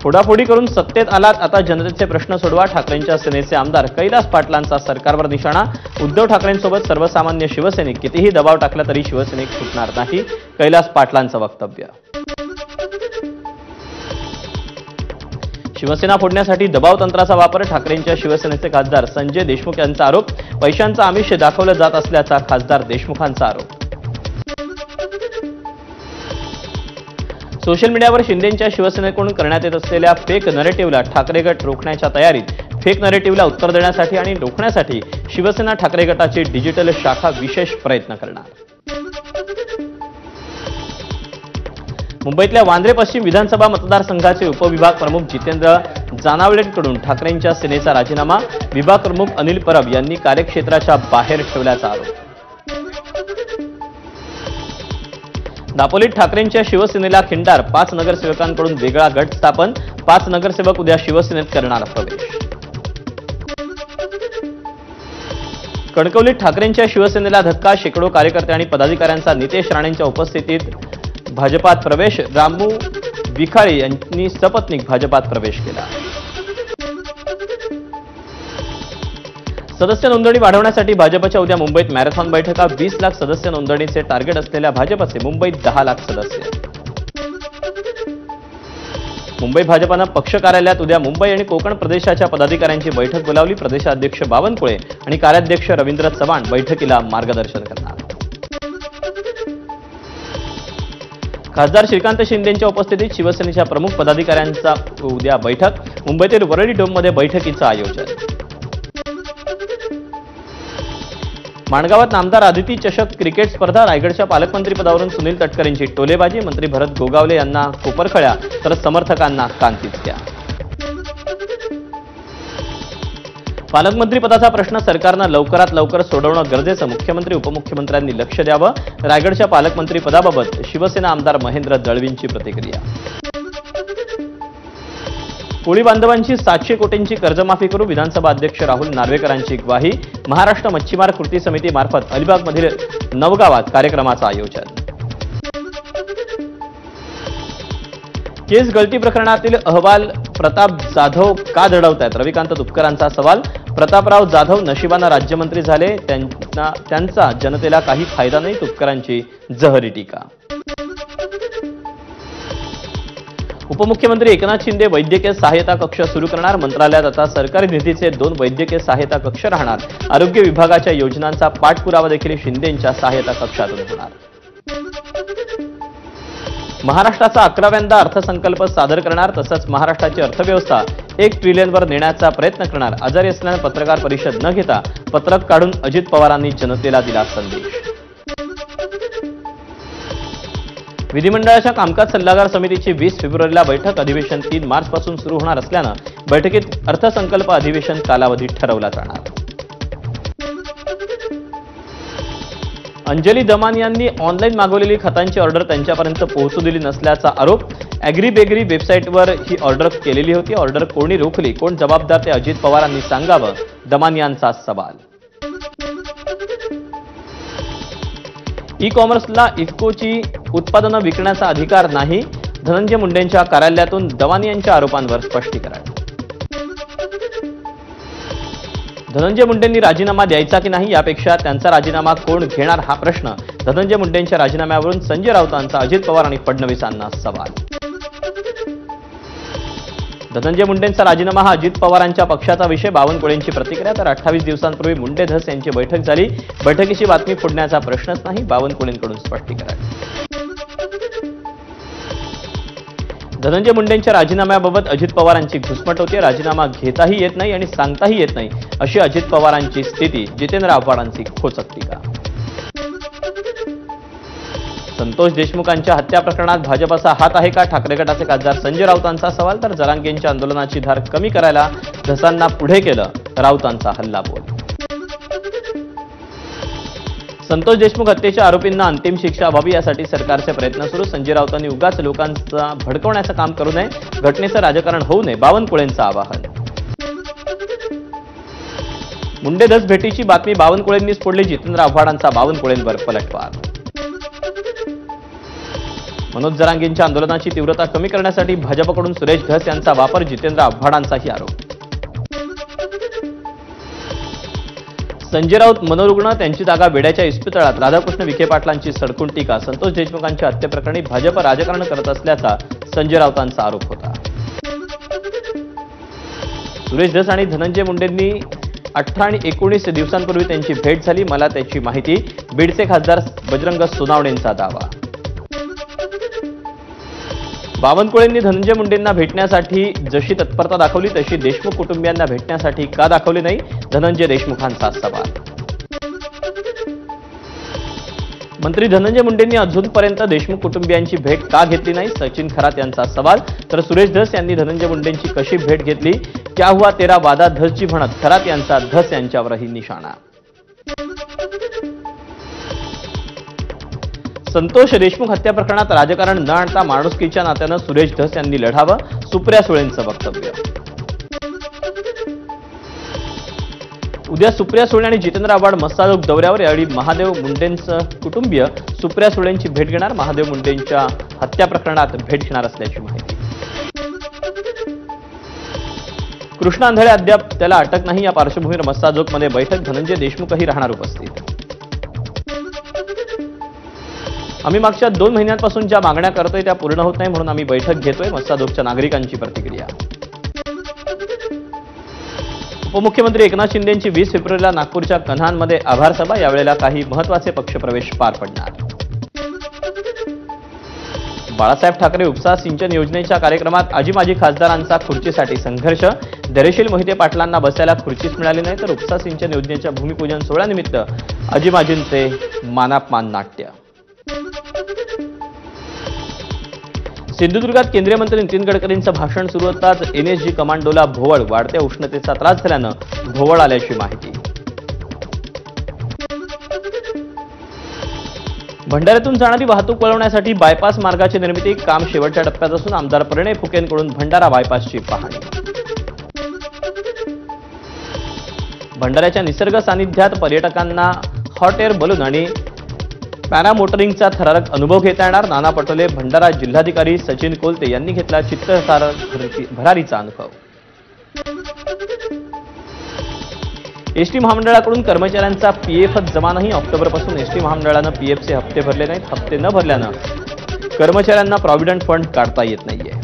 फोडाफोडी करून सत्तेत आलात, आता जनतेचे प्रश्न सोडवा. ठाकरेंच्या सेनेचे आमदार कैलास पाटलांचा सरकारवर निशाणा. उद्धव ठाकरेंसोबत सर्वसामान्य शिवसैनिक, कितीही दबाव टाकला तरी शिवसैनिक सुटणार नाही, कैलास पाटलांचं वक्तव्य. शिवसेना फोडण्यासाठी दबाव तंत्राचा वापर, ठाकरेंच्या शिवसेनेचे खासदार संजय देशमुख यांचा आरोप. पैशांचं आमिष दाखवलं जात असल्याचा खासदार देशमुखांचा आरोप. सोशल मीडियावर शिंदेंच्या शिवसेनेकडून करण्यात येत असलेल्या फेक नरेटिव्हला ठाकरे गट रोखण्याच्या तयारीत. फेक नरेटिव्हला उत्तर देण्यासाठी आणि रोखण्यासाठी शिवसेना ठाकरे गटाची डिजिटल शाखा विशेष प्रयत्न करणार. मुंबईतल्या वांद्रे पश्चिम विधानसभा मतदारसंघाचे उपविभाग प्रमुख जितेंद्र जानावलेंकडून ठाकरेंच्या सेनेचा राजीनामा. विभाग प्रमुख अनिल परब यांनी कार्यक्षेत्राच्या बाहेर ठेवल्याचा आरोप. दापोलीत ठाकरेंच्या शिवसेनेला खिंडार. 5 नगरसेवकांकडून वेगळा गट स्थापन. 5 नगरसेवक उद्या शिवसेनेत करणार प्रवेश. कणकवलीत ठाकरेंच्या शिवसेनेला धक्का. शेकडो कार्यकर्ते आणि पदाधिकाऱ्यांचा नितेश राणेंच्या उपस्थितीत भाजपात प्रवेश. रामू विखाळे यांनी सपत्नीक भाजपात प्रवेश केला. सदस्य नोंदणी वाढवण्यासाठी भाजपच्या उद्या मुंबईत मॅरेथॉन बैठका. 20 लाख सदस्य नोंदणीचे टार्गेट असलेल्या भाजपचे मुंबईत 10 लाख सदस्य. मुंबई भाजपानं पक्ष कार्यालयात उद्या मुंबई आणि कोकण प्रदेशाच्या पदाधिकाऱ्यांची बैठक बोलावली. प्रदेशाध्यक्ष बावनकुळे आणि कार्याध्यक्ष रवींद्र चव्हाण बैठकीला मार्गदर्शन करणार. खासदार श्रीकांत शिंदेंच्या उपस्थितीत शिवसेनेच्या प्रमुख पदाधिकाऱ्यांचा उद्या बैठक. मुंबईतील वरळी डोममध्ये बैठकीचं आयोजन. माणगावात नामदार आदिती चषक क्रिकेट स्पर्धा. रायगडच्या पालकमंत्रीपदावरून सुनील तटकरेंची टोलेबाजी. मंत्री भरत गोगावले यांना कोपरखळ्या तर समर्थकांना कांतित्या. पालकमंत्रीपदाचा प्रश्न सरकारनं लवकरात लवकर सोडवणं गरजेचं. मुख्यमंत्री उपमुख्यमंत्र्यांनी लक्ष द्यावं. रायगडच्या पालकमंत्रीपदाबाबत शिवसेना आमदार महेंद्र दळवींची प्रतिक्रिया. कोळी बांधवांची 700 कोटींची कर्जमाफी करू. विधानसभा अध्यक्ष राहुल नार्वेकरांची ग्वाही. महाराष्ट्र मच्छीमार कृती समितीमार्फत अलिबागमधील नवगावात कार्यक्रमाचं आयोजन. केस गळती प्रकरणातील अहवाल प्रताप जाधव का दडवतायत? रविकांत तुपकरांचा सवाल. प्रतापराव जाधव नशिबानं राज्यमंत्री झाले, त्यांचा जनतेला काही फायदा नाही, तुपकरांची जहरी टीका. उपमुख्यमंत्री एकनाथ शिंदे वैद्यकीय सहायता कक्ष सुरू करणार. मंत्रालयात आता सरकारी निधीचे 2 वैद्यकीय सहायता कक्ष राहणार. आरोग्य विभागाच्या योजनांचा पाठपुरावा देखील शिंदेंच्या सहायता कक्षातून होणार. महाराष्ट्राचा 11व्यांदा अर्थसंकल्प सादर करणार. तसंच महाराष्ट्राची अर्थव्यवस्था 1 ट्रिलियनवर नेण्याचा प्रयत्न करणार. आजारी असल्यानं पत्रकार परिषद न घेता पत्रक काढून अजित पवारांनी जनतेला दिला संदेश. विधिमंडळाच्या कामकाज सल्लागार समितीची 20 फेब्रुवारीला बैठक. अधिवेशन 3 मार्चपासून सुरू होणार असल्यानं बैठकीत अर्थसंकल्प अधिवेशन कालावधी ठरवला जाणार. अंजली दमान यांनी ऑनलाईन मागवलेली खतांची ऑर्डर त्यांच्यापर्यंत पोहोचू दिली नसल्याचा आरोप. ॲग्रीबेगरी वेबसाईटवर ही ऑर्डर केलेली होती. ऑर्डर कोणी रोखली, कोण जबाबदार ते अजित पवारांनी सांगावं, दमान यांचा सवाल. ई कॉमर्सला इफ्कोची उत्पादनं विकण्याचा अधिकार नाही. धनंजय मुंडेंच्या कार्यालयातून दवानी यांच्या आरोपांवर स्पष्टीकरण. धनंजय मुंडेंनी राजीनामा द्यायचा की नाही, यापेक्षा त्यांचा राजीनामा कोण घेणार हा प्रश्न. धनंजय मुंडेंच्या राजीनाम्यावरून संजय राऊतांचा अजित पवार आणि फडणवीसांना सवाल. धनंजय मुंडेंचा राजीनामा हा अजित पवारांच्या पक्षाचा विषय. बावनकुळेंची प्रतिक्रिया. तर 28 दिवसांपूर्वी मुंडे धस यांची बैठक झाली. बैठकीची बातमी फोडण्याचा प्रश्नच नाही, बावनकुळेंकडून स्पष्टीकरण. धनंजय मुंडेंच्या राजीनाम्याबाबत अजित पवारांची घुसमट होती. राजीनामा घेताही येत नाही आणि सांगताही येत नाही अशी अजित पवारांची स्थिती. जितेंद्र आव्हाडांची खोचक टीका. संतोष देशमुखांच्या हत्या प्रकरणात भाजपचा हात आहे का? ठाकरे गटाचे खासदार संजय राऊतांचा सवाल. तर जरांगेंच्या आंदोलनाची धार कमी करायला धसांना पुढे केलं, राऊतांचा हल्लाबोल. संतोष देशमुख हत्येच्या आरोपींना अंतिम शिक्षा व्हावी यासाठी सरकारचे प्रयत्न सुरू. संजय राऊतांनी उगाच लोकांचा भडकवण्याचं काम करू नये, घटनेचं राजकारण होऊ नये, बावनकुळेंचं आवाहन. मुंडे धस भेटीची बातमी बावनकुळेंनीच फोडली. जितेंद्र आव्हाडांचा बावनकुळेंवर पलटवार. मनोज जरांगेंच्या आंदोलनाची तीव्रता कमी करण्यासाठी भाजपकडून सुरेश धस यांचा वापर, जितेंद्र आव्हाडांचाही आरोप. संजय राऊत मनोरुग्ण, त्यांची जागा वेड्याच्या इस्पितळात, राधाकृष्ण विखे पाटलांची सडकून टीका. संतोष देशमुखांच्या हत्येप्रकरणी भाजप राजकारण करत असल्याचा संजय राऊतांचा आरोप होता. सुरेश धस आणि धनंजय मुंडेंनी 18 आणि 19 दिवसांपूर्वी त्यांची भेट झाली, मला त्याची माहिती. बीडचे खासदार बजरंग सोनावणेंचा दावा. बावनकुळेंनी धनंजय मुंडेंना भेटण्यासाठी जशी तत्परता दाखवली तशी देशमुख कुटुंबियांना भेटण्यासाठी का दाखवली नाही, धनंजय देशमुखांचा सवाल. मंत्री धनंजय मुंडेंनी अजूनपर्यंत देशमुख कुटुंबियांची भेट का घेतली नाही, सचिन खरात यांचा सवाल. तर सुरेश धस यांनी धनंजय मुंडेंची कशी भेट घेतली, क्या हुआ तेरा वादा धसजी म्हणत खरात यांचा धस यांच्यावरही निशाणा. संतोष देशमुख हत्या प्रकरणात राजकारण न आणता माणुसकीच्या नात्यानं सुरेश धस यांनी लढावं, सुप्रिया सुळेंचं वक्तव्य. उद्या सुप्रिया सुळे आणि जितेंद्र आव्हाड मस्साजोग दौऱ्यावर. यावेळी महादेव मुंडेंचं कुटुंबीय सुप्रिया सुळेंची भेट घेणार, महादेव मुंडेंच्या हत्या प्रकरणात भेट घेणार असल्याची माहिती. कृष्णा आंधळे अद्याप त्याला अटक नाही, या पार्श्वभूमीवर मस्साजोगमध्ये बैठक, धनंजय देशमुखही राहणार उपस्थित. आम्ही मागच्या 2 महिन्यांपासून ज्या मागण्या करतोय त्या पूर्ण होत नाही, म्हणून आम्ही बैठक घेतोय, मस्साजोगच्या नागरिकांची प्रतिक्रिया. उपमुख्यमंत्री एकनाथ शिंदेंची 20 फेब्रुवारीला नागपूरच्या कन्हानमध्ये आभार सभा. यावेळेला काही महत्त्वाचे पक्षप्रवेश पार पडणार. बाळासाहेब ठाकरे उपसा सिंचन योजनेच्या कार्यक्रमात आजी माजी खासदारांचा खुर्चीसाठी संघर्ष. धैर्यशील मोहिते पाटलांना बसायला खुर्चीच मिळाली नाही, तर उपसा सिंचन योजनेच्या भूमिपूजन सोहळ्यानिमित्त आजी माजींचे मानापमान नाट्य. सिंधुदुर्गात केंद्रीय मंत्री नितीन गडकरींचं भाषण सुरू होताच एनएसजी कमांडोला भोवळ. वाढत्या उष्णतेचा त्रास झाल्यानं भोवळ आल्याची माहिती. भंडाऱ्यातून जाणारी वाहतूक वळवण्यासाठी बायपास मार्गाची निर्मिती, काम शेवटच्या टप्प्यात असून आमदार प्रणय फुकेंकडून भंडारा बायपासची पाहणी. भंडाऱ्याच्या निसर्ग सानिध्यात पर्यटकांना हॉट एअर बलून आणि पॅरामोटरिंगचा थरारक अनुभव घेता येणार. नाना पटोले, भंडारा जिल्हाधिकारी सचिन कोलते यांनी घेतला चित्तथरारक भरारीचा अनुभव. एसटी महामंडळाकडून कर्मचाऱ्यांचा पीएफ जमा नाही. ऑक्टोबरपासून एसटी महामंडळानं पीएफचे हप्ते भरले नाहीत. हप्ते न भरल्यानं कर्मचाऱ्यांना प्रॉव्हिडंट फंड काढता येत नाहीये.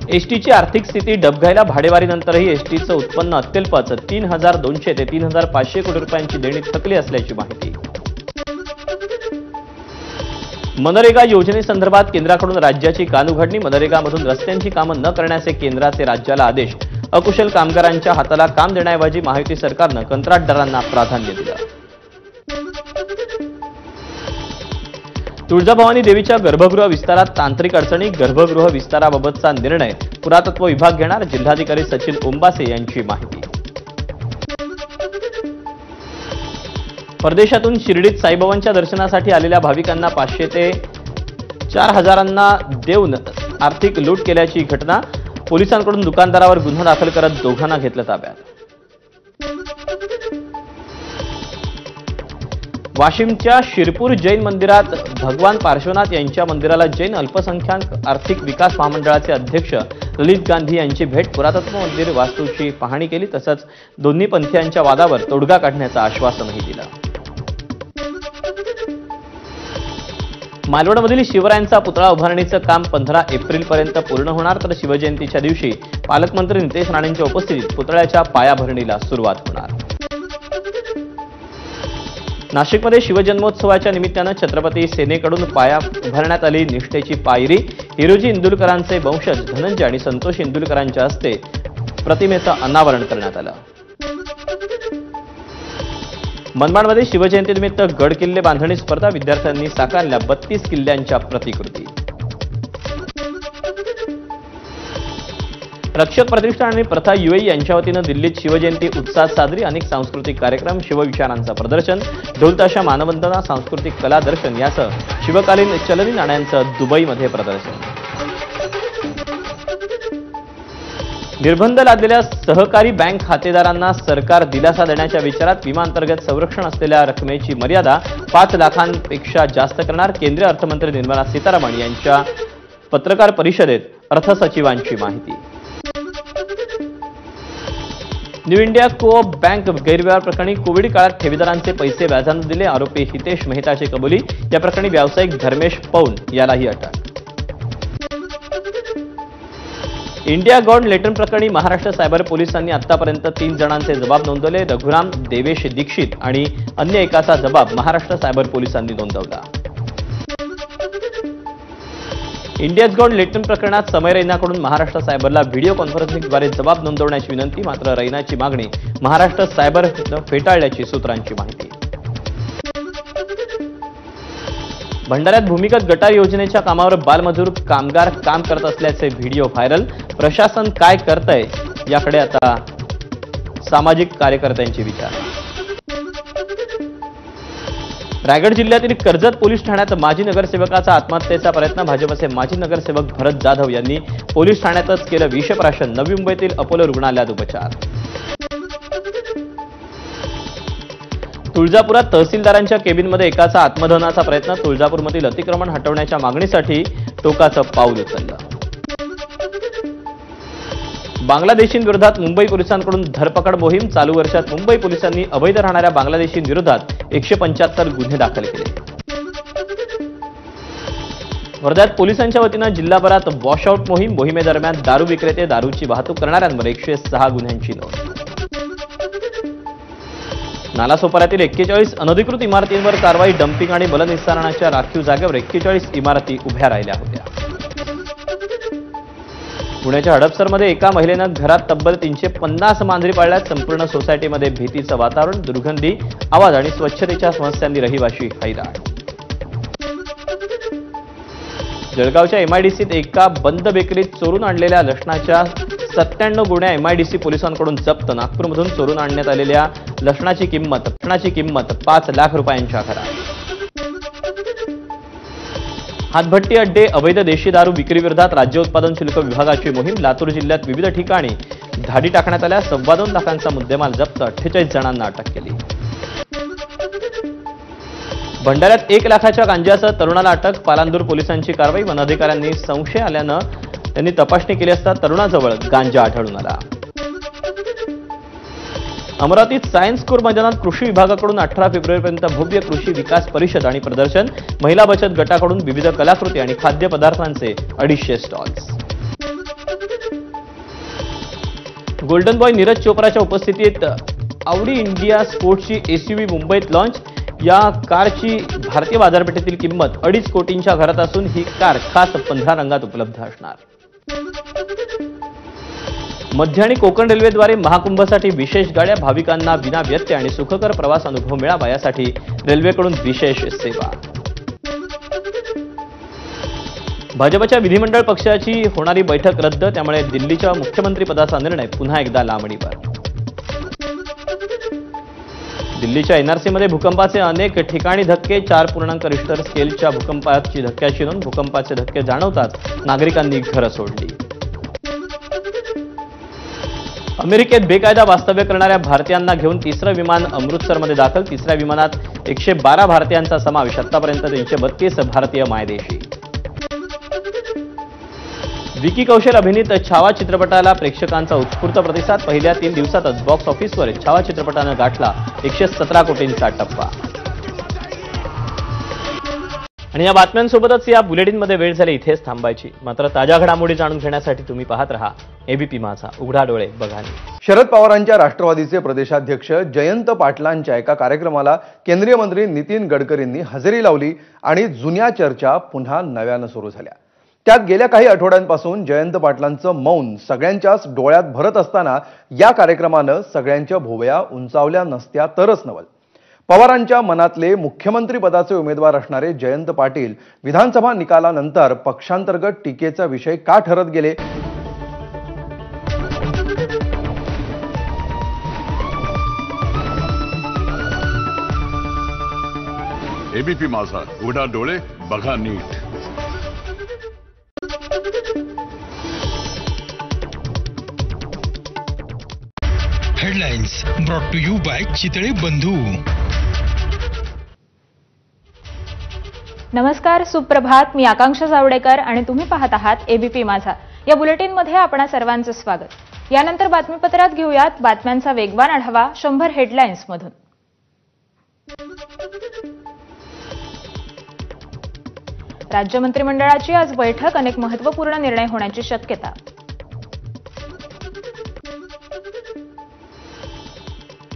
एसटीची आर्थिक स्थिती डबघाईला. भाडेवारीनंतरही एसटीचं उत्पन्न अत्यल्पच. 3,200 ते 3,500 कोटी रुपयांची देणी थकली असल्याची माहिती. मनरेगा योजनेसंदर्भात केंद्राकडून राज्याची कानउघडणी. मनरेगामधून रस्त्यांची कामं न करण्याचे केंद्राचे राज्याला आदेश. अकुशल कामगारांच्या हाताला काम देण्याऐवजी महायुती सरकारनं कंत्राटदारांना प्राधान्य दिलं. तुळजाभवानी देवीच्या गर्भगृह विस्तारात तांत्रिक अडचणी. गर्भगृह विस्ताराबाबतचा निर्णय पुरातत्व विभाग घेणार. जिल्हाधिकारी सचिन ओंबासे यांची माहिती. परदेशातून शिर्डीत साईबाबांच्या दर्शनासाठी आलेल्या भाविकांना 500 ते 4,000 देऊन आर्थिक लूट केल्याची घटना. पोलिसांकडून दुकानदारावर गुन्हा दाखल करत दोघांना घेतलं ताब्यात. वाशिमच्या शिरपूर जैन मंदिरात भगवान पार्श्वनाथ यांच्या मंदिराला जैन अल्पसंख्याक आर्थिक विकास महामंडळाचे अध्यक्ष ललित गांधी यांची भेट. पुरातत्व मंदिर वास्तूची पाहणी केली, तसंच दोन्ही पंथीयांच्या वादावर तोडगा काढण्याचं आश्वासनही दिलं. मालवणमधील शिवरायांचा पुतळा उभारणीचं काम 15 एप्रिलपर्यंत पूर्ण होणार. तर शिवजयंतीच्या दिवशी पालकमंत्री नितेश राणेंच्या उपस्थितीत पुतळ्याच्या पायाभरणीला सुरुवात होणार. नाशिकमध्ये शिवजन्मोत्सवाच्या निमित्तानं छत्रपती सेनेकडून पाया उभारण्यात आली निष्ठेची पायरी. हिरोजी इंदुरकरांचे वंशज धनंजय आणि संतोष इंदुरकरांच्या हस्ते प्रतिमेचं अनावरण करण्यात आलं. मनमाडमध्ये शिवजयंतीनिमित्त गड किल्ले बांधणी स्पर्धा. विद्यार्थ्यांनी साकारल्या 32 किल्ल्यांच्या प्रतिकृती. रक्षक प्रतिष्ठान आणि प्रथा यूएई यांच्या वतीनं दिल्लीत शिवजयंती उत्साहात साजरी. अनेक सांस्कृतिक कार्यक्रम, शिवविचारांचं प्रदर्शन, ढोलताशा मानवंदना, सांस्कृतिक कला दर्शन यासह शिवकालीन चलनी नाण्यांचं दुबईमध्ये प्रदर्शन. निर्बंध लादलेल्या सहकारी बँक खातेदारांना सरकार दिलासा देण्याच्या विचारात विमा अंतर्गत संरक्षण असलेल्या रकमेची मर्यादा 5 लाखांपेक्षा जास्त करणार. केंद्रीय अर्थमंत्री निर्मला सीतारामन यांच्या पत्रकार परिषदेत अर्थसचिवांची माहिती. न्यू इंडिया कोऑप बँक गैरव्यवहार प्रकरणी कोविड काळात ठेवीदारांचे पैसे व्याजाने दिले. आरोपी हितेश मेहताची कबुली. या प्रकरणी व्यावसायिक धर्मेश पौन यालाही अटक. इंडिया गॉड लेटर प्रकरणी महाराष्ट्र सायबर पोलिसांनी आतापर्यंत 3 जणांचे जबाब नोंदवले. रघुराम देवेश दीक्षित आणि अन्य एकाचा जबाब महाराष्ट्र सायबर पोलिसांनी नोंदवला. इंडिया गॉड लेटर प्रकरणात समय रैनाकडून महाराष्ट्र सायबरला व्हिडिओ कॉन्फरन्सिंगद्वारे जबाब नोंदवण्याची विनंती. मात्र रैनाची मागणी महाराष्ट्र सायबर फेटाळल्याची सूत्रांची माहिती. भंडाऱ्यात भूमिगत गटार योजनेच्या कामावर बालमजूर कामगार काम करत असल्याचे व्हिडिओ व्हायरल. प्रशासन काय करतंय याकडे आता सामाजिक कार्यकर्त्यांचे विचार. रायगड जिल्ह्यातील कर्जत पोलीस ठाण्यात माजी नगरसेवकाचा आत्महत्येचा प्रयत्न. भाजपचे माजी नगरसेवक भरत जाधव यांनी पोलीस ठाण्यातच केलं विषप्राशन. नवी मुंबईतील अपोलो रुग्णालयात उपचार. तुळजापुरात तहसीलदारांच्या केबिनमध्ये एकाचा आत्मदहनाचा प्रयत्न. तुळजापूरमधील अतिक्रमण हटवण्याच्या मागणीसाठी टोकाचं पाऊल उचललं. बांगलादेशींविरोधात मुंबई पोलिसांकडून धरपकड मोहीम. चालू वर्षात मुंबई पोलिसांनी अवैध राहणाऱ्या बांगलादेशींविरोधात 175 गुन्हे दाखल केले. वर्ध्यात पोलिसांच्या वतीनं जिल्हाभरात वॉशआउट मोहीम. मोहिमेदरम्यान दारू विक्रेते, दारूची वाहतूक करणाऱ्यांवर 106 गुन्ह्यांची नोंद. नालासोपाऱ्यातील 41 अनधिकृत इमारतींवर कारवाई. डम्पिंग आणि मलनिस्सारणाच्या राखीव जागेवर 41 इमारती उभ्या राहिल्या होत्या. पुण्याच्या हडपसरमध्ये एका महिलेनं घरात तब्बल 350 मांजरी पाळल्यात. संपूर्ण सोसायटीमध्ये भीतीचं वातावरण. दुर्गंधी, आवाज आणि स्वच्छतेच्या समस्यांनी रहिवाशी हैराण. जळगावच्या एमआयडीसीत एका बंद बेकरीत चोरून आणलेल्या लसणाच्या 97 गोण्या एमआयडीसी पोलिसांकडून जप्त. नागपूरमधून चोरून आणण्यात आलेल्या लसणाची किंमत 5 लाख रुपयांच्या घरात. हातभट्टी अड्डे, अवैध देशी दारू विक्रीविरोधात राज्य उत्पादन शुल्क विभागाची मोहीम. लातूर जिल्ह्यात विविध ठिकाणी धाडी टाकण्यात आल्या. 2.25 लाखांचा मुद्देमाल जप्त. 48 जणांना अटक केली. भंडाऱ्यात 1 लाखाच्या गांजासह तरुणाला अटक. पालांदूर पोलिसांची कारवाई. वन अधिकाऱ्यांनी संशय आल्यानं त्यांनी तपासणी केली असता तरुणाजवळ गांजा आढळून आला. अमरावतीत सायन्स कोर मैदानात कृषी विभागाकडून 18 फेब्रुवारीपर्यंत भव्य कृषी विकास परिषद आणि प्रदर्शन. महिला बचत गटाकडून विविध कलाकृती आणि खाद्यपदार्थांचे 250 स्टॉल्स. गोल्डन बॉय नीरज चोप्राच्या उपस्थितीत आवडी इंडिया स्पोर्ट्सची एसयूव्ही मुंबईत लॉन्च. या कारची भारतीय बाजारपेठेतील किंमत 2.5 कोटींच्या घरात असून ही कार खास 15 रंगात उपलब्ध असणार. मध्य आणि कोकण रेल्वेद्वारे महाकुंभसाठी विशेष गाड्या. भाविकांना विना व्यत्यय आणि सुखकर प्रवास अनुभव मिळावा यासाठी रेल्वेकडून विशेष सेवा. भाजपच्या विधिमंडळ पक्षाची होणारी बैठक रद्द. त्यामुळे दिल्लीच्या मुख्यमंत्रीपदाचा निर्णय पुन्हा एकदा लांबणीवर. दिल्लीच्या एनआरसीमध्ये भूकंपाचे अनेक ठिकाणी धक्के. 4 रिश्टर स्केलच्या भूकंपाची धक्क्याची नोंद. भूकंपाचे धक्के जाणवताच नागरिकांनी घरं सोडली. अमेरिकेत बेकायदा वास्तव्य करणाऱ्या भारतीयांना घेऊन 3रं विमान अमृतसरमध्ये दाखल. 3ऱ्या विमानात 112 भारतीयांचा समावेश. आतापर्यंत 332 भारतीय मायदेशी. विकी कौशल अभिनीत छावा चित्रपटाला प्रेक्षकांचा उत्स्फूर्त प्रतिसाद. पहिल्या 3 दिवसातच बॉक्स ऑफिसवर छावा चित्रपटानं गाठला 117 कोटींचा टप्पा. आणि या बातम्यांसोबतच या बुलेटिनमध्ये वेळ झाली इथेच थांबायची. मात्र ताज्या घडामोडी जाणून घेण्यासाठी तुम्ही पाहत रहा एबीपी माझा. उघडा डोळे बघा. शरद पवारांच्या राष्ट्रवादीचे प्रदेशाध्यक्ष जयंत पाटलांच्या एका कार्यक्रमाला केंद्रीय मंत्री नितीन गडकरींनी हजेरी लावली आणि जुन्या चर्चा पुन्हा नव्यानं सुरू झाल्या. त्यात गेल्या काही आठवड्यांपासून जयंत पाटलांचं मौन सगळ्यांच्याच डोळ्यात भरत असताना या कार्यक्रमानं सगळ्यांच्या भोवया उंचावल्या नसत्या तरच नवल. पवारांच्या मनातले मुख्यमंत्री पदाचे उमेदवार असणारे जयंत पाटील विधानसभा निकालानंतर पक्षांतर्गत टीकेचा विषय का ठरत गेले? एबीपी माझा. उघडा डोळे बघा नीट. Headlines brought to you by Chitale Bandhu. नमस्कार, सुप्रभात. मी आकांक्षा जावडेकर आणि तुम्ही पाहत आहात एबीपी माझा. या बुलेटिनमध्ये आपणा सर्वांचं स्वागत. यानंतर बातमीपत्रात घेऊयात बातम्यांचा वेगवान आढावा 100 हेडलाइन्स मधून. राज्य मंत्रिमंडळाची आज बैठक, अनेक महत्त्वपूर्ण निर्णय होण्याची शक्यता.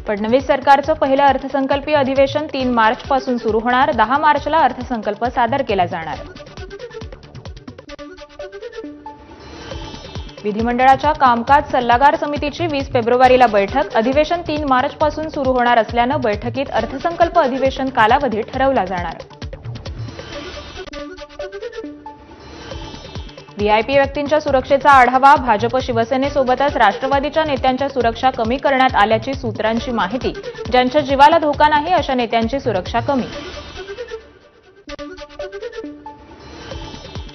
फडणवीस सरकारचं पहिलं अर्थसंकल्पीय अधिवेशन 3 मार्चपासून सुरू होणार. 10 मार्चला अर्थसंकल्प सादर केला जाणार. विधिमंडळाच्या कामकाज सल्लागार समितीची 20 फेब्रुवारीला बैठक. अधिवेशन 3 मार्चपासून सुरू होणार असल्यानं बैठकीत अर्थसंकल्प अधिवेशन कालावधी ठरवला जाणार. व्हीआयपी व्यक्तींच्या सुरक्षेचा आढावा. भाजप शिवसेनेसोबतच राष्ट्रवादीच्या नेत्यांच्या सुरक्षा कमी करण्यात आल्याची सूत्रांची माहिती. ज्यांच्या जीवाला धोका नाही अशा नेत्यांची सुरक्षा कमी.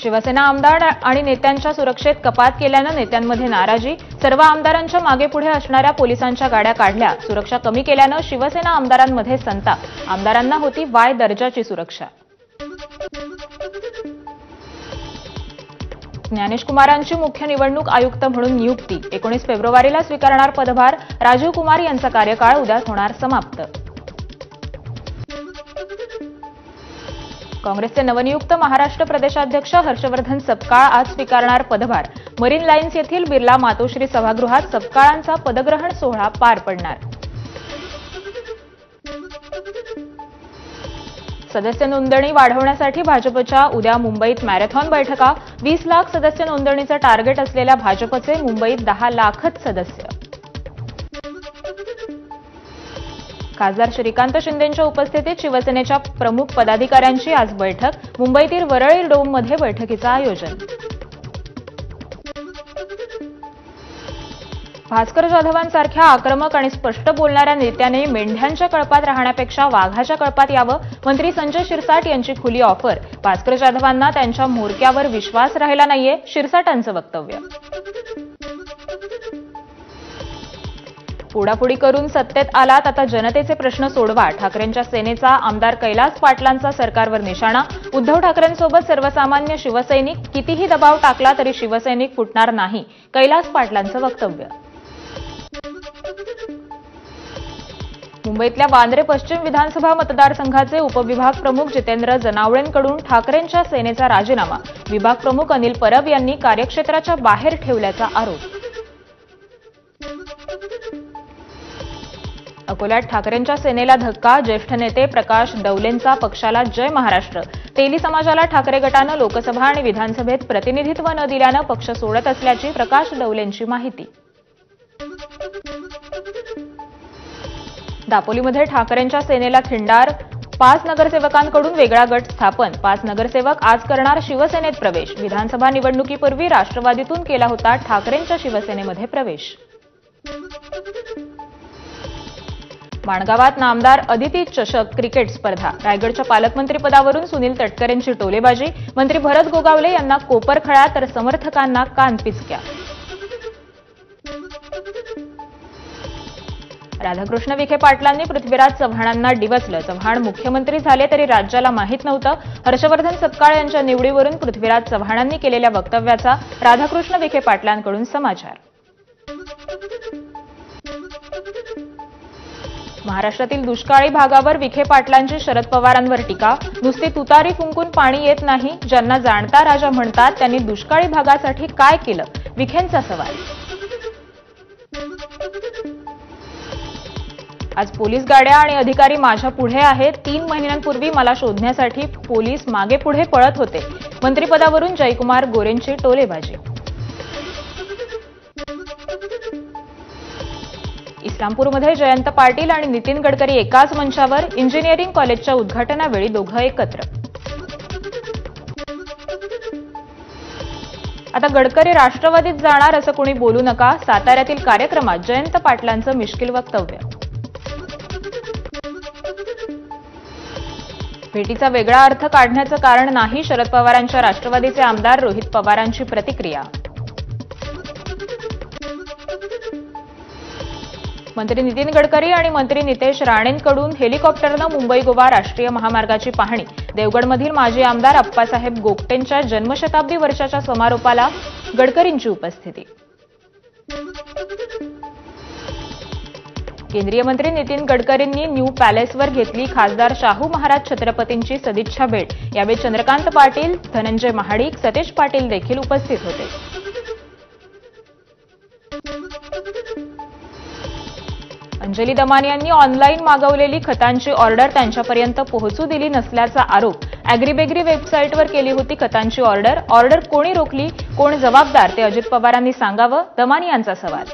शिवसेना आमदार आणि नेत्यांच्या सुरक्षेत कपात केल्यानं नेत्यांमध्ये नाराजी. सर्व आमदारांच्या मागेपुढे असणाऱ्या पोलिसांच्या गाड्या काढल्या. सुरक्षा कमी केल्यानं शिवसेना आमदारांमध्ये संताप. आमदारांना होती वाय दर्जाची सुरक्षा. ज्ञानेश कुमारांची मुख्य निवडणूक आयुक्त म्हणून नियुक्ती. 19 फेब्रुवारीला स्वीकारणार पदभार. राजीव कुमार यांचा कार्यकाळ उद्या होणार समाप्त. काँग्रेसचे नवनियुक्त महाराष्ट्र प्रदेशाध्यक्ष हर्षवर्धन सपकाळ आज स्वीकारणार पदभार. मरीन लाईन्स येथील बिर्ला मातोश्री सभागृहात सपकाळांचा पदग्रहण सोहळा पार पडणार. सदस्य नोंदणी वाढवण्यासाठी भाजपच्या उद्या मुंबईत मॅरेथॉन बैठका. 20 लाख सदस्य नोंदणीचं टार्गेट असलेल्या भाजपचे मुंबईत 10 लाखच सदस्य. खासदार श्रीकांत शिंदेंच्या उपस्थितीत शिवसेनेच्या प्रमुख पदाधिकाऱ्यांची आज बैठक. मुंबईतील वरळी डोममध्ये बैठकीचं आयोजन. भास्कर जाधवांसारख्या आक्रमक आणि स्पष्ट बोलणाऱ्या नेत्याने मेंढ्यांच्या कळपात राहण्यापेक्षा वाघाच्या कळपात यावं. मंत्री संजय शिरसाट यांची खुली ऑफर. भास्कर जाधवांना त्यांच्या म्होरक्यावर विश्वास राहिला नाहीये, शिरसाटांचं वक्तव्य. पुढापुढी करून सत्तेत आलात, आता जनतेचे प्रश्न सोडवा. ठाकरेंच्या सेनेचा आमदार कैलास पाटलांचा सरकारवर निशाणा. उद्धव ठाकरेंसोबत सर्वसामान्य शिवसैनिक. कितीही दबाव टाकला तरी शिवसैनिक फुटणार नाही, कैलास पाटलांचं वक्तव्य. मुंबईतल्या वांद्रे पश्चिम विधानसभा मतदारसंघाचे उपविभाग प्रमुख जितेंद्र जनावळेंकडून ठाकरेंच्या सेनेचा राजीनामा. विभाग प्रमुख अनिल परब यांनी कार्यक्षेत्राच्या बाहेर ठेवल्याचा आरोप. अकोल्यात ठाकरेंच्या सेनेला धक्का. ज्येष्ठ नेते प्रकाश डवलेंचा पक्षाला जय महाराष्ट्र. तेली समाजाला ठाकरे गटानं लोकसभा आणि विधानसभेत प्रतिनिधित्व न दिल्यानं पक्ष सोडत असल्याची प्रकाश डवलेंची माहिती. दापोलीमध्ये ठाकरेंच्या सेनेला खिंडार. 5 नगरसेवकांकडून वेगळा गट स्थापन. 5 नगरसेवक आज करणार शिवसेनेत प्रवेश. विधानसभा निवडणुकीपूर्वी राष्ट्रवादीतून केला होता ठाकरेंच्या शिवसेनेमध्ये प्रवेश. माणगावात नामदार अदिती चषक क्रिकेट स्पर्धा. रायगडच्या पालकमंत्रीपदावरून सुनील तटकरेंची टोलेबाजी. मंत्री भरत गोगावले यांना कोपरखळा तर समर्थकांना कानपिचक्या. राधाकृष्ण विखे पाटलांनी पृथ्वीराज चव्हाणांना डिवचलं. चव्हाण मुख्यमंत्री झाले तरी राज्याला माहीत नव्हतं. हर्षवर्धन सपकाळ यांच्या निवडीवरून पृथ्वीराज चव्हाणांनी केलेल्या वक्तव्याचा राधाकृष्ण विखे पाटलांकडून समाचार. महाराष्ट्रातील दुष्काळी भागावर विखे पाटलांची शरद पवारांवर टीका. नुसती तुतारी फुंकून पाणी येत नाही, ज्यांना जाणता राजा म्हणतात त्यांनी दुष्काळी भागासाठी काय केलं, विखेंचा सवाल. आज पोलीस गाड्या आणि अधिकारी माझ्या पुढे आहेत. 3 महिन्यांपूर्वी मला शोधण्यासाठी पोलीस मागे पुढे पळत होते. मंत्रिपदावरून जयकुमार गोरेंची टोलेबाजी. इस्लामपूरमध्ये जयंत पाटील आणि नितीन गडकरी एकाच मंचावर. इंजिनिअरिंग कॉलेजच्या उद्घाटनावेळी दोघं एकत्र. आता गडकरी राष्ट्रवादीत जाणार असं कोणी बोलू नका. साताऱ्यातील कार्यक्रमात जयंत पाटलांचं मिश्किल वक्तव्य. भेटीचा वेगळा अर्थ काढण्याचं कारण नाही, शरद पवारांच्या राष्ट्रवादीचे आमदार रोहित पवारांची प्रतिक्रिया. मंत्री नितीन गडकरी आणि मंत्री नितेश राणेंकडून हेलिकॉप्टरनं मुंबई गोवा राष्ट्रीय महामार्गाची पाहणी. देवगडमधील माजी आमदार अप्पासाहेब गोगटेंच्या जन्मशताब्दी वर्षाच्या समारोपाला गडकरींची उपस्थिती. केंद्रीय मंत्री नितीन गडकरींनी न्यू पॅलेसवर घेतली खासदार शाहू महाराज छत्रपतींची सदिच्छा भेट. यावेळी चंद्रकांत पाटील, धनंजय महाडिक, सतीश पाटील देखील उपस्थित होते. अंजली दमानी यांनी ऑनलाईन मागवलेली खतांची ऑर्डर त्यांच्यापर्यंत पोहोचू दिली नसल्याचा आरोप. अॅग्रीबेग्री वेबसाईटवर केली होती खतांची ऑर्डर कोणी रोखली, कोण जबाबदार ते अजित पवारांनी सांगावं, दमानी यांचा सवाल.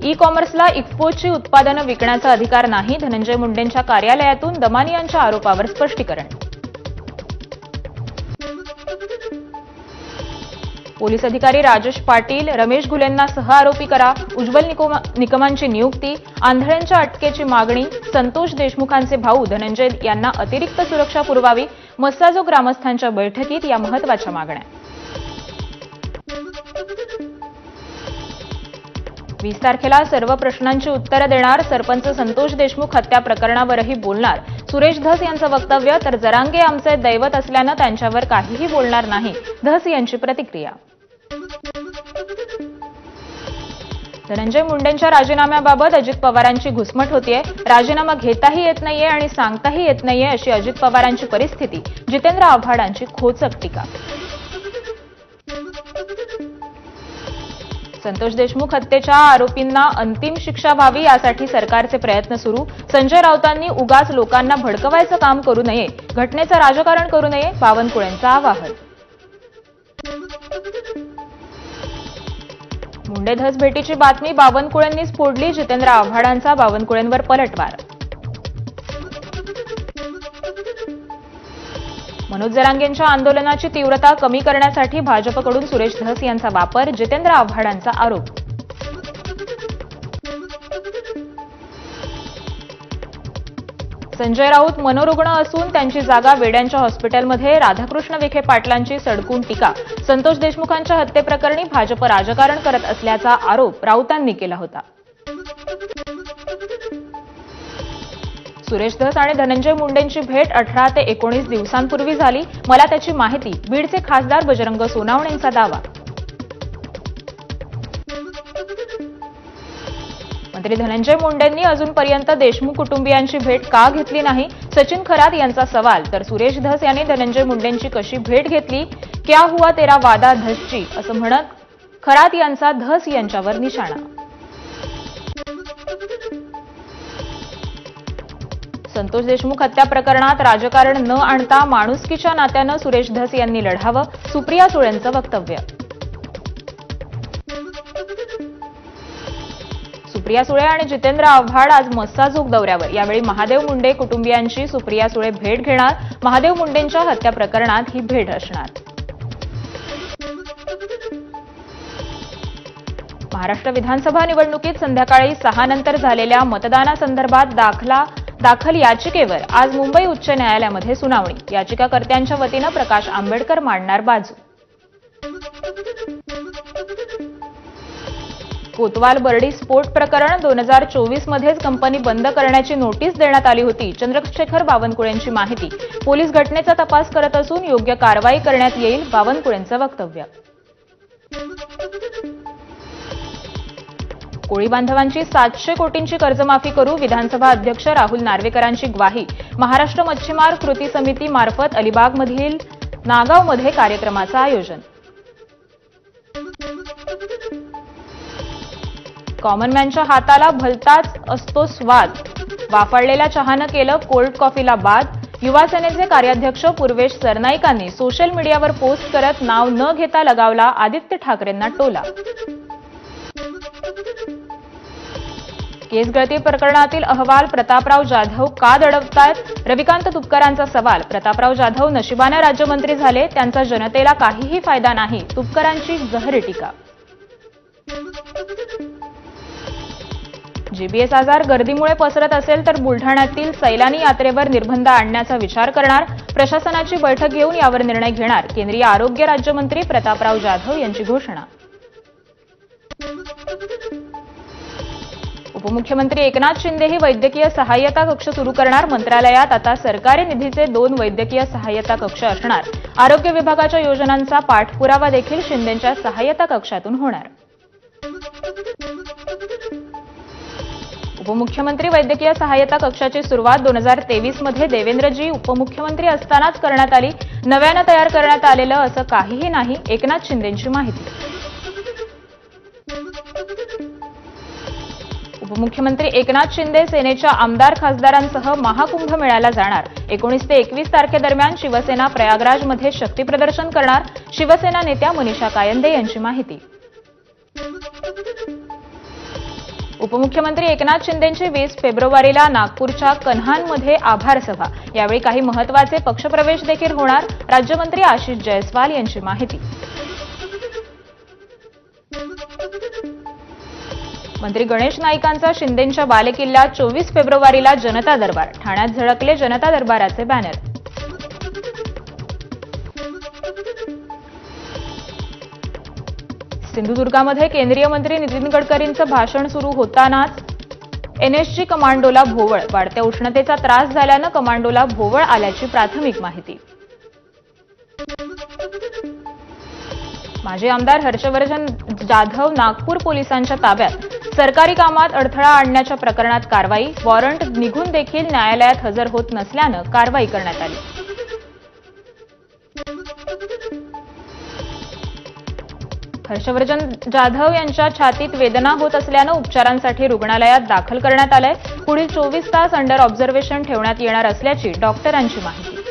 ई कॉमर्सला इफ्कोची उत्पादनं विकण्याचा अधिकार नाही. धनंजय मुंडेंच्या कार्यालयातून दमानी यांच्या आरोपावर स्पष्टीकरण. पोलीस अधिकारी राजेश पाटील, रमेश घुलेंना सहआरोपी करा. उज्ज्वल निकमांची नियुक्ती. आंधळ्यांच्या अटकेची मागणी. संतोष देशमुखांचे भाऊ धनंजय यांना अतिरिक्त सुरक्षा पुरवावी. मस्साजो ग्रामस्थांच्या बैठकीत या महत्वाच्या मागण्या. 20 तारखेला सर्व प्रश्नांची उत्तरं देणार. सरपंच संतोष देशमुख हत्या प्रकरणावरही बोलणार. सुरेश धस यांचं वक्तव्य. तर जरांगे आमचे दैवत असल्यानं त्यांच्यावर काहीही बोलणार नाही. धस यांची प्रतिक्रिया. धनंजय मुंडेंच्या राजीनाम्याबाबत अजित पवारांची घुसमट होतीये. राजीनामा घेताही येत नाहीये आणि सांगताही येत नाहीये अशी अजित पवारांची परिस्थिती. जितेंद्र आव्हाडांची खोचक टीका. संतोष देशमुख हत्येच्या आरोपींना अंतिम शिक्षा व्हावी यासाठी सरकारचे प्रयत्न सुरू. संजय राऊतांनी उगाच लोकांना भडकवायचं काम करू नये, घटनेचं राजकारण करू नये, बावनकुळेंचं आवाहन. मुंडे धस भेटीची बातमी बावनकुळेंनीच फोडली. जितेंद्र आव्हाडांचा बावनकुळेंवर पलटवार. मनोज जरांगेंच्या आंदोलनाची तीव्रता कमी करण्यासाठी भाजपकडून सुरेश धस यांचा वापर. जितेंद्र आव्हाडांचा आरोप. संजय राऊत मनोरुग्ण असून त्यांची जागा वेड्यांच्या हॉस्पिटलमध्ये. राधाकृष्ण विखे पाटलांची सडकून टीका. संतोष देशमुखांच्या हत्येप्रकरणी भाजप राजकारण करत असल्याचा आरोप राऊतांनी केला होता. सुरेश धस आणि धनंजय मुंडेंची भेट 18 ते 19 दिवसांपूर्वी झाली. मला त्याची माहिती. बीडचे खासदार बजरंग सोनावणेंचा दावा. मंत्री धनंजय मुंडेंनी अजूनपर्यंत देशमुख कुटुंबियांची भेट का घेतली नाही. सचिन खरात यांचा सवाल. तर सुरेश धस यांनी धनंजय मुंडेंची कशी भेट घेतली. क्या हुआ तेरा वादा धसची असं म्हणत खरात यांचा धस यांच्यावर निशाणा. संतोष देशमुख हत्या प्रकरणात राजकारण न आणता माणुसकीच्या नात्यानं सुरेश धस यांनी लढावं. सुप्रिया सुळेंचं वक्तव्य. सुप्रिया सुळे आणि जितेंद्र आव्हाड आज मस्साजोग दौऱ्यावर. यावेळी महादेव मुंडे कुटुंबियांची सुप्रिया सुळे भेट घेणार. महादेव मुंडेंच्या हत्या प्रकरणात ही भेट असणार. महाराष्ट्र विधानसभा निवडणुकीत संध्याकाळी 6 नंतर झालेल्या मतदानासंदर्भात दाखल याचिकेवर आज मुंबई उच्च न्यायालयामध्ये सुनावणी. याचिकाकर्त्यांच्या वतीनं प्रकाश आंबेडकर मांडणार बाजू. कोतवाल बर्डी स्फोट प्रकरण 2024 मध्येच कंपनी बंद करण्याची नोटीस देण्यात आली होती. चंद्रशेखर बावनकुळेंची माहिती. पोलीस घटनेचा तपास करत असून योग्य कारवाई करण्यात येईल. बावनकुळेंचं वक्तव्य. कोळी बांधवांची 700 कोटींची कर्जमाफी करू. विधानसभा अध्यक्ष राहुल नार्वेकरांची ग्वाही. महाराष्ट्र मच्छीमार कृती समिती मार्फत अलिबागमधील नागावमध्ये कार्यक्रमाचं आयोजन. कॉमनमॅनच्या हाताला भलताच असतो स्वाद. वाफाळलेल्या चहानं केलं कोल्ड कॉफीला बाद. युवा सेनेचे कार्याध्यक्ष पूर्वेश सरनाईकांनी सोशल मीडियावर पोस्ट करत नाव न घेता लगावला आदित्य ठाकरेंना टोला. केस गळती प्रकरणातील अहवाल प्रतापराव जाधव का दडवतायत. रविकांत तुपकरांचा सवाल. प्रतापराव जाधव नशिबाने राज्यमंत्री झाले, त्यांचा जनतेला काहीही फायदा नाही. तुपकरांची जहरी टीका. जीबीएस आजार गर्दीमुळे पसरत असेल तर बुलढाण्यातील सैलानी यात्रेवर निर्बंध आणण्याचा विचार करणार. प्रशासनाची बैठक घेऊन यावर निर्णय घेणार. केंद्रीय आरोग्य राज्यमंत्री प्रतापराव जाधव यांची घोषणा. उपमुख्यमंत्री एकनाथ शिंदे ही वैद्यकीय सहाय्यता कक्ष सुरू करणार. मंत्रालयात आता सरकारी निधीचे 2 वैद्यकीय सहाय्यता कक्ष असणार. आरोग्य विभागाच्या योजनांचा पाठपुरावा देखील शिंदेंच्या सहाय्यता कक्षातून होणार. उपमुख्यमंत्री वैद्यकीय सहाय्यता कक्षाची सुरुवात 2023 मध्ये देवेंद्रजी उपमुख्यमंत्री असतानाच करण्यात आली. नव्यानं तयार करण्यात आलेलं असं काहीही नाही, एकनाथ शिंदेंची माहिती. उपमुख्यमंत्री एकनाथ शिंदे सेनेच्या आमदार खासदारांसह महाकुंभ मेळ्याला जाणार. 19 ते 21 तारखेदरम्यान शिवसेना प्रयागराजमध्ये शक्तीप्रदर्शन करणार. शिवसेना नेत्या मनीषा कायंदे यांची माहिती. उपमुख्यमंत्री एकनाथ शिंदेंची 20 फेब्रुवारीला नागपूरच्या कन्हानमध्ये आभार सभा. यावेळी काही महत्त्वाचे पक्षप्रवेश देखील होणार. राज्यमंत्री आशिष जयस्वाल यांची माहिती. मंत्री गणेश नाईकांचा शिंदेंच्या बालेकिल्ल्यात 24 फेब्रुवारीला जनता दरबार. ठाण्यात झळकले जनता दरबाराचे बॅनर. सिंधुदुर्गामध्ये केंद्रीय मंत्री नितीन गडकरींचं भाषण सुरू होतानाच एनएसजी कमांडोला भोवळ. वाढत्या उष्णतेचा त्रास झाल्यानं कमांडोला भोवळ आल्याची प्राथमिक माहिती. माजी आमदार हर्षवर्धन जाधव नागपूर पोलिसांच्या ताब्यात. सरकारी कामात अडथळा आणण्याच्या प्रकरणात कारवाई. वॉरंट निघून देखील न्यायालयात हजर होत नसल्यानं कारवाई करण्यात आली. हर्षवर्धन जाधव यांच्या छातीत वेदना होत असल्यानं उपचारांसाठी रुग्णालयात दाखल करण्यात आलंय. पुढील 24 तास अंडर ऑब्झर्वेशन ठेवण्यात येणार असल्याची डॉक्टरांची माहिती.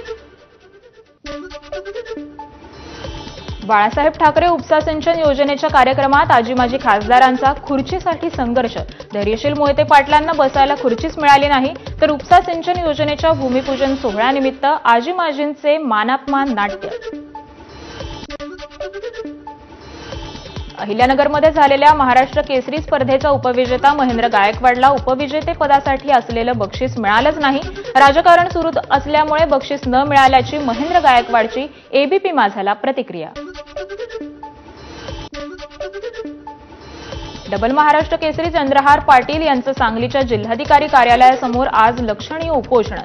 बाळासाहेब ठाकरे उपसा सिंचन योजनेच्या कार्यक्रमात आजी माजी खासदारांचा खुर्चीसाठी संघर्ष. धैर्यशील मोहिते पाटलांना बसायला खुर्चीच मिळाली नाही, तर उपसा सिंचन योजनेच्या भूमिपूजन सोहळ्यानिमित्त आजी माजींचे मानापमान नाट्य. अहिल्यानगरमध्ये झालेल्या महाराष्ट्र केसरी स्पर्धेचा उपविजेता महेंद्र गायकवाडला उपविजेतेपदासाठी असलेलं बक्षीस मिळालंच नाही. राजकारण सुरू असल्यामुळे बक्षीस न मिळाल्याची महेंद्र गायकवाडची एबीपी माझाला प्रतिक्रिया. डबल महाराष्ट्र केसरी चंद्रहार पाटील यांचं सांगलीच्या जिल्हाधिकारी कार्यालयासमोर आज लक्षणीय उपोषण.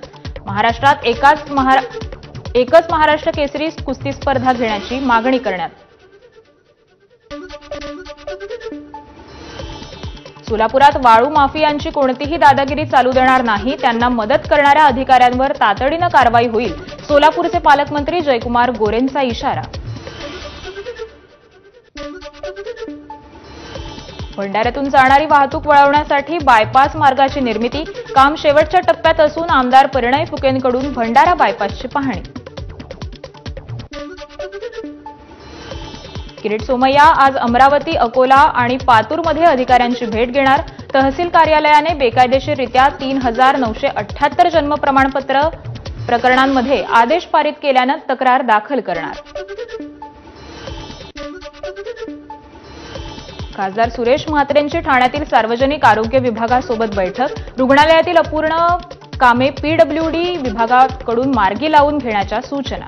महाराष्ट्रात एकच महाराष्ट्र केसरी कुस्ती स्पर्धा घेण्याची मागणी करण्यात. सोलापुरात वाळू माफियांची कोणतीही दादागिरी चालू देणार नाही. त्यांना मदत करणाऱ्या अधिकाऱ्यांवर तातडीनं कारवाई होईल. सोलापूरचे पालकमंत्री जयकुमार गोरेंचा इशारा. भंडाऱ्यातून जाणारी वाहतूक वळवण्यासाठी बायपास मार्गाची निर्मिती. काम शेवटच्या टप्प्यात असून आमदार परिणय फुकेंकडून भंडारा बायपासची पाहणी. किरीट सोमय्या आज अमरावती, अकोला आणि पातूरमध्ये अधिकाऱ्यांची भेट घेणार. तहसील कार्यालयाने बेकायदेशीररित्या 3,978 जन्म प्रमाणपत्र प्रकरणांमध्ये आदेश पारित केल्यानं तक्रार दाखल करणार. खासदार सुरेश म्हात्रेंची ठाण्यातील सार्वजनिक आरोग्य विभागासोबत बैठक. रुग्णालयातील अपूर्ण कामे पीडब्ल्यूडी विभागाकडून मार्गी लावून घेण्याच्या सूचना.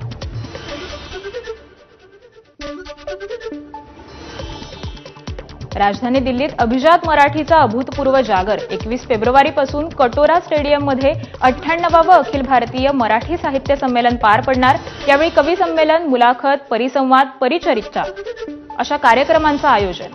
राजधानी दिल्लीत अभिजात मराठीचा अभूतपूर्व जागर. 21 फेब्रुवारीपासून कटोरा स्टेडियममध्ये 98वे अखिल भारतीय मराठी साहित्य संमेलन पार पडणार. यावेळी कवी संमेलन, मुलाखत, परिसंवाद, परिचर्चा अशा कार्यक्रमांचं आयोजन.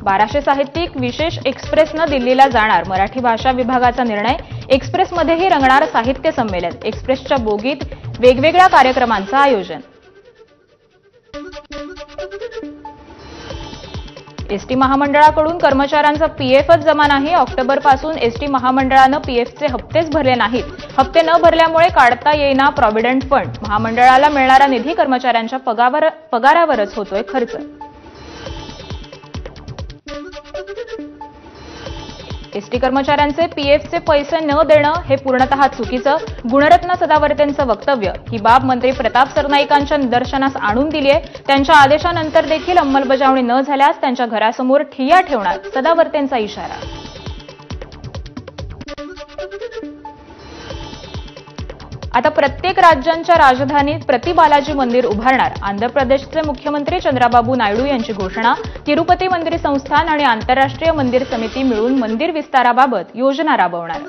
बाराशे साहित्यिक विशेष एक्सप्रेसनं दिल्लीला जाणार. मराठी भाषा विभागाचा निर्णय. एक्सप्रेसमध्येही रंगणार साहित्य संमेलन. एक्सप्रेसच्या बोगीत वेगवेगळ्या कार्यक्रमांचं आयोजन. एसटी महामंडळाकडून कर्मचाऱ्यांचा पीएफच जमा नाही. ऑक्टोबरपासून एसटी महामंडळानं पीएफचे हप्तेच भरले नाहीत. हप्ते न भरल्यामुळे काढता येईना प्रॉव्हिडंट फंड. महामंडळाला मिळणारा निधी कर्मचाऱ्यांच्या पगारावरच होतोय खर्च. एसटी कर्मचाऱ्यांचे पीएफचे पैसे न देणं हे पूर्णतः चुकीचं. गुणरत्न सदावर्तेंचं वक्तव्य. ही बाब मंत्री प्रताप सरनाईकांच्या निदर्शनास आणून दिली आहे. त्यांच्या आदेशानंतर देखील अंमलबजावणी न झाल्यास त्यांच्या घरासमोर ठिय्या ठेवणार. सदावर्तेंचा इशारा. आता प्रत्येक राज्यांच्या राजधानीत प्रति बालाजी मंदिर उभारणार. आंध्र प्रदेशचे मुख्यमंत्री चंद्राबाबू नायडू यांची घोषणा. तिरुपती मंदिर संस्थान आणि आंतरराष्ट्रीय मंदिर समिती मिळून मंदिर विस्ताराबाबत योजना राबवणार.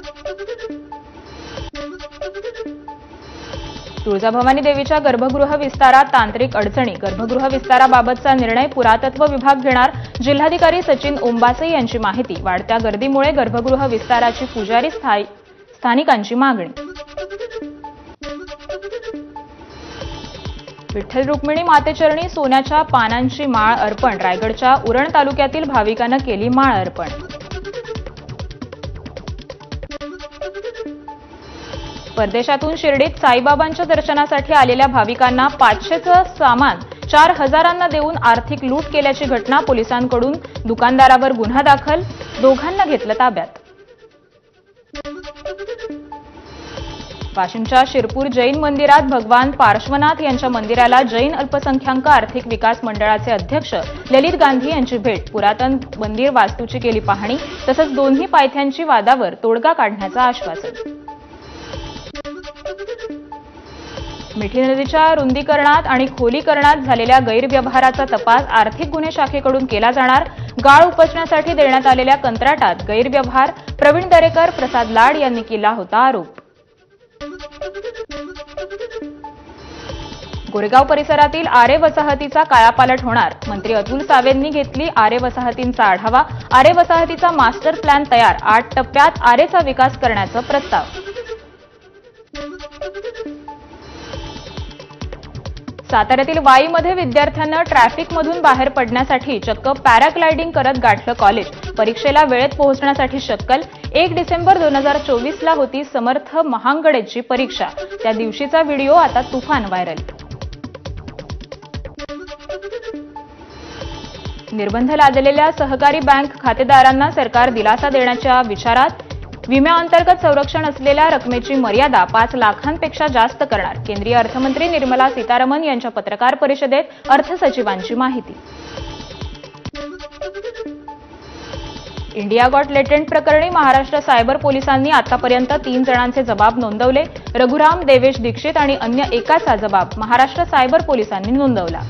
तुळजाभवानी देवीच्या गर्भगृह विस्तारात तांत्रिक अडचणी. गर्भगृह विस्ताराबाबतचा निर्णय पुरातत्व विभाग घेणार. जिल्हाधिकारी सचिन ओंबासे यांची माहिती. वाढत्या गर्दीमुळे गर्भगृह विस्ताराची पुजारी स्थानिकांची मागणी. विठ्ठल रुक्मिणी मातेचरणी सोन्याच्या पानांची माळ अर्पण. रायगडच्या उरण तालुक्यातील भाविकांना केली माळ अर्पण. परदेशातून शिर्डीत साईबाबांच्या दर्शनासाठी आलेल्या भाविकांना 500चं सामान 4,000 देऊन आर्थिक लूट केल्याची घटना. पोलिसांकडून दुकानदारावर गुन्हा दाखल. दोघांना घेतलं ताब्यात. वाशिमच्या शिरपूर जैन मंदिरात भगवान पार्श्वनाथ यांच्या मंदिराला जैन अल्पसंख्याक आर्थिक विकास मंडळाचे अध्यक्ष ललित गांधी यांची भेट. पुरातन मंदिर वास्तूची केली पाहणी. तसंच दोन्ही पायथ्यांची वादावर तोडगा काढण्याचं आश्वासन. मिठी नदीच्या रुंदीकरणात आणि खोलीकरणात झालेल्या गैरव्यवहाराचा तपास आर्थिक गुन्हे शाखेकडून केला जाणार. गाळ उपसण्यासाठी देण्यात आलेल्या कंत्राटात गैरव्यवहार. प्रवीण दरेकर, प्रसाद लाड यांनी केला होता आरोप. गोरेगाव परिसरातील आरे वसाहतीचा कायापालट होणार. मंत्री अतुल सावेंनी घेतली आरे वसाहतींचा आढावा. आरे वसाहतीचा मास्टर प्लॅन तयार. 8 टप्प्यात आरेचा विकास करण्याचा प्रस्ताव. साताऱ्यातील वाईमध्ये विद्यार्थ्यांना ट्रॅफिकमधून बाहेर पडण्यासाठी चक्क पॅराग्लायडिंग करत गाठलं कॉलेज. परीक्षेला वेळेत पोहोचण्यासाठी शक्कल. 1 डिसेंबर 2024ला होती समर्थ महांगडेची परीक्षा. त्या दिवशीचा व्हिडिओ आता तुफान व्हायरल. निर्बंध लादलेल्या सहकारी बँक खातेदारांना सरकार दिलासा देण्याच्या विचारात. विम्याअंतर्गत संरक्षण असलेल्या रकमेची मर्यादा 5 लाखांपेक्षा जास्त करणार. केंद्रीय अर्थमंत्री निर्मला सीतारामन यांच्या पत्रकार परिषदेत अर्थसचिवांची माहिती. इंडिया गॉट लेटेंट प्रकरणी महाराष्ट्र सायबर पोलिसांनी आतापर्यंत 3 जणांचे जबाब नोंदवले. रघुराम, देवेश दीक्षित आणि अन्य एकाचा जबाब महाराष्ट्र सायबर पोलिसांनी नोंदवला.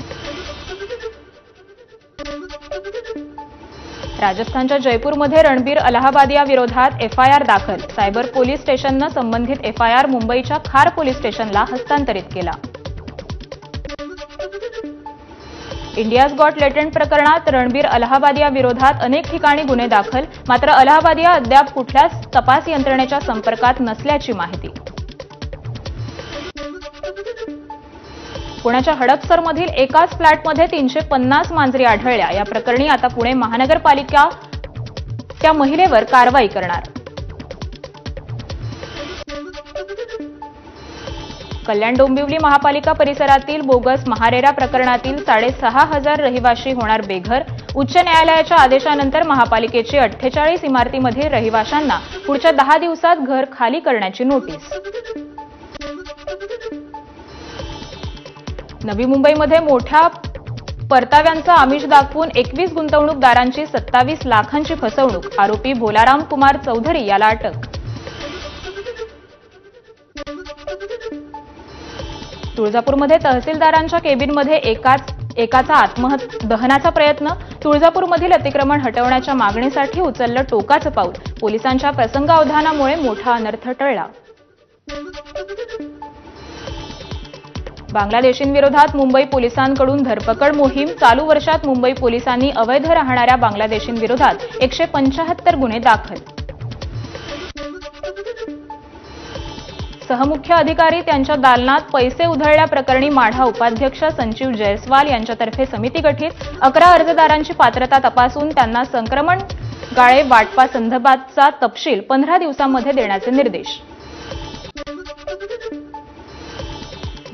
राजस्थानच्या जयपूरमध्ये रणबीर अलाहाबादिया विरोधात एफआयआर दाखल. सायबर पोलीस स्टेशननं संबंधित एफआयआर मुंबईच्या खार पोलीस स्टेशनला हस्तांतरित केला. इंडियाज गॉट लेटेंट प्रकरणात रणबीर अलाहाबादिया विरोधात अनेक ठिकाणी गुन्हे दाखल. मात्र अलाहाबादिया अद्याप कुठल्याच तपास यंत्रणेच्या संपर्कात नसल्याची माहिती. पुण्याच्या हडपसरमधील एकाच फ्लॅटमध्ये 350 मांजरी आढळल्या. या प्रकरणी आता पुणे महानगरपालिका त्या महिलेवर कारवाई करणार. कल्याण डोंबिवली महापालिका परिसरातील बोगस महारेरा प्रकरणातील 6,500 रहिवाशी होणार बेघर. उच्च न्यायालयाच्या आदेशानंतर महापालिकेची 48 इमारतीमधील रहिवाशांना पुढच्या 10 दिवसात घर खाली करण्याची नोटीस. नवी मुंबईमध्ये मोठ्या परताव्यांचा आमिष दाखवून 21 गुंतवणूकदारांची 27 लाखांची फसवणूक. आरोपी भोलाराम कुमार चौधरी याला अटक. तुळजापूरमध्ये तहसीलदारांच्या केबिनमध्ये एकाचा दहनाचा प्रयत्न. तुळजापूरमधील अतिक्रमण हटवण्याच्या मागणीसाठी उचललं टोकाचं पाऊल. पोलिसांच्या प्रसंगावधानामुळे मोठा अनर्थ टळला. बांगलादेशींविरोधात मुंबई पोलिसांकडून धरपकड मोहीम. चालू वर्षात मुंबई पोलिसांनी अवैध राहणाऱ्या बांगलादेशींविरोधात 175 गुन्हे दाखल. सहमुख्य अधिकारी त्यांच्या दालनात पैसे उधळल्याप्रकरणी माढा उपाध्यक्ष संजीव जयस्वाल यांच्यातर्फे समिती गठीत. 11 अर्जदारांची पात्रता तपासून त्यांना संक्रमण गाळे वाटपासंदर्भातचा तपशील 15 दिवसांमध्ये देण्याचे निर्देश.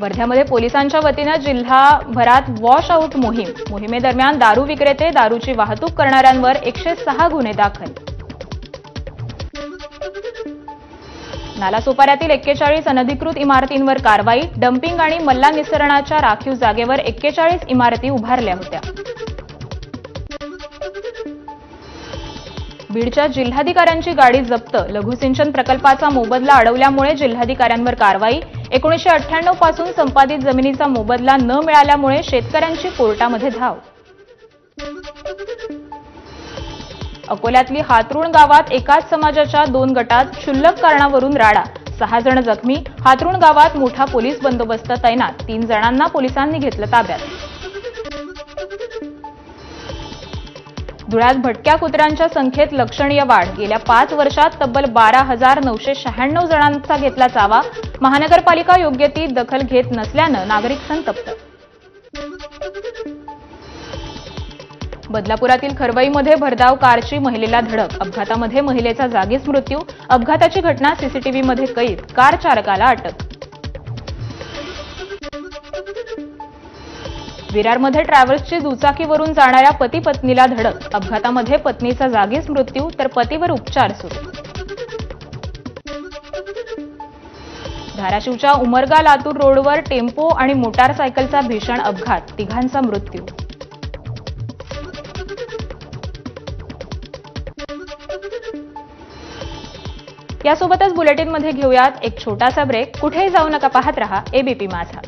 वर्ध्यामध्ये पोलिसांच्या वतीनं जिल्हाभरात वॉश आउट मोहीम. मोहिमेदरम्यान दारू विक्रेते, दारूची वाहतूक करणाऱ्यांवर 106 गुन्हे दाखल. नालासोपाऱ्यातील 41 अनधिकृत इमारतींवर कारवाई. डम्पिंग आणि मल्ला निसरणाच्या राखीव जागेवर 41 इमारती उभारल्या होत्या. बीडच्या जिल्हाधिकाऱ्यांची गाडी जप्त. लघुसिंचन प्रकल्पाचा मोबदला अडवल्यामुळे जिल्हाधिकाऱ्यांवर कारवाई. 1998 पासून संपादित जमिनीचा मोबदला न मिळाल्यामुळे शेतकऱ्यांची कोर्टामध्ये धाव. अकोल्यातली हातरुण गावात एकाच समाजाच्या 2 गटात क्षुल्लक कारणावरून राडा. 6 जण जखमी. हातरुण गावात मोठा पोलीस बंदोबस्त तैनात. 3 जणांना पोलिसांनी घेतलं ताब्यात. धुळ्यात भटक्या कुत्र्यांच्या संख्येत लक्षणीय वाढ. गेल्या 5 वर्षात तब्बल 12,996 जणांचा घेतला चावा. महानगरपालिका योग्य ती दखल घेत नसल्यानं नागरिक संतप्त. बदलापुरातील खरवईमध्ये भरधाव कारची महिलेला धडक. अपघातामध्ये महिलेचा जागीच मृत्यू. अपघाताची घटना सीसीटीव्हीमध्ये कैद. कार चालकाला अटक. विरारमध्ये ट्रॅव्हल्सची दुचाकीवरून जाणाऱ्या पती पत्नीला धडक. अपघातामध्ये पत्नीचा जागीच मृत्यू तर पतीवर उपचार सुरू. धाराशिवच्या उमरगा लातूर रोडवर टेम्पो आणि मोटारसायकलचा भीषण अपघात. 3घांचा मृत्यू. यासोबतच बुलेटिनमध्ये घेऊयात एक छोटासा ब्रेक. कुठेही जाऊ नका, पाहत रहा एबीपी माझा.